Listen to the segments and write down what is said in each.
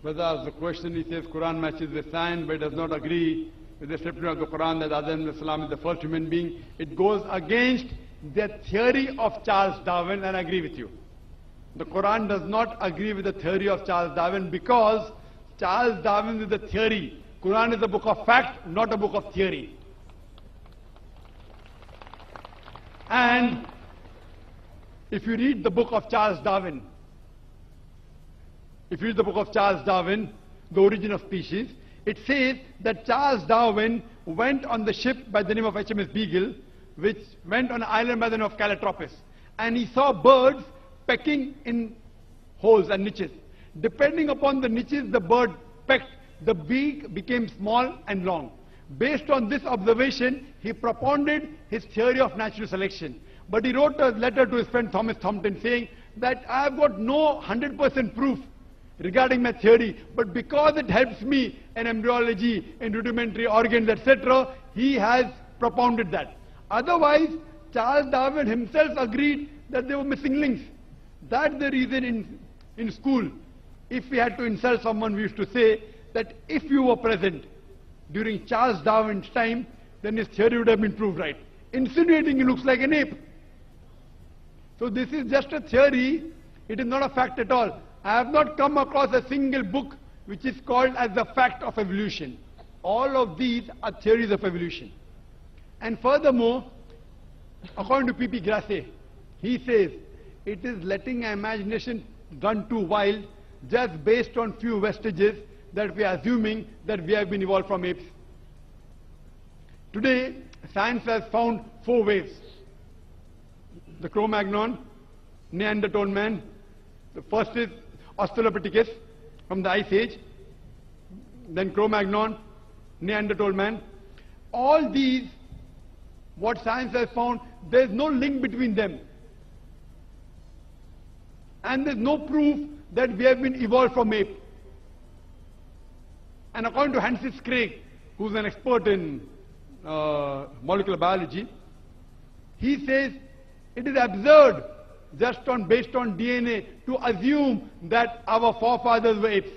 Whether the question, he says Quran matches with science, but it does not agree with the statement of the Quran that Adam Islam is the first human being. It goes against the theory of Charles Darwin, and I agree with you. The Quran does not agree with the theory of Charles Darwin because Charles Darwin is the theory. Quran is a book of fact, not a book of theory. And if you read the book of Charles Darwin, The Origin of Species, it says that Charles Darwin went on the ship by the name of HMS Beagle, which went on an island by the name of Calotropis. And he saw birds pecking in holes and niches. Depending upon the niches the bird pecked, the beak became small and long. Based on this observation, he propounded his theory of natural selection. But he wrote a letter to his friend Thomas Thompson saying that I have got no 100% proof regarding my theory, but because it helps me in embryology, in rudimentary organs, etc., he has propounded that. Otherwise, Charles Darwin himself agreed that there were missing links. That's the reason in school, if we had to insult someone, we used to say that if you were present during Charles Darwin's time, then his theory would have been proved right. Insinuating he looks like an ape. So this is just a theory, it is not a fact at all. I have not come across a single book which is called as the fact of evolution. All of these are theories of evolution. And furthermore, according to P.P. Grasset, he says, it is letting our imagination run too wild just based on few vestiges that we are assuming that we have been evolved from apes. Today, science has found 4 waves. The Cro-Magnon, Neanderthal man. The first is Australopithecus from the Ice Age. Then Cro-Magnon, Neanderthal man. All these, what science has found, there is no link between them. And there is no proof that we have been evolved from ape. And according to Francis Crick, who's an expert in molecular biology, he says it is absurd just based on DNA to assume that our forefathers were apes.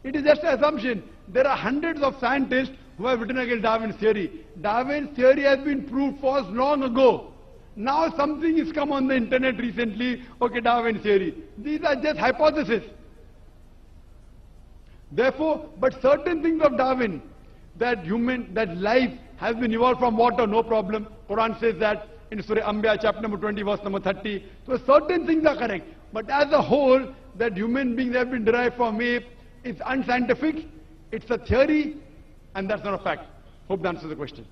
It is just an assumption. There are hundreds of scientists who have written against Darwin's theory. Darwin's theory has been proved false long ago. Now something has come on the internet recently, okay, Darwin's theory. These are just hypotheses. Therefore, but certain things of Darwin, that life has been evolved from water, no problem. Quran says that in Surah Anbiya, chapter number 20, verse number 30. So certain things are correct. But as a whole, that human beings have been derived from ape, it's unscientific, it's a theory, and that's not a fact. Hope that answers the question.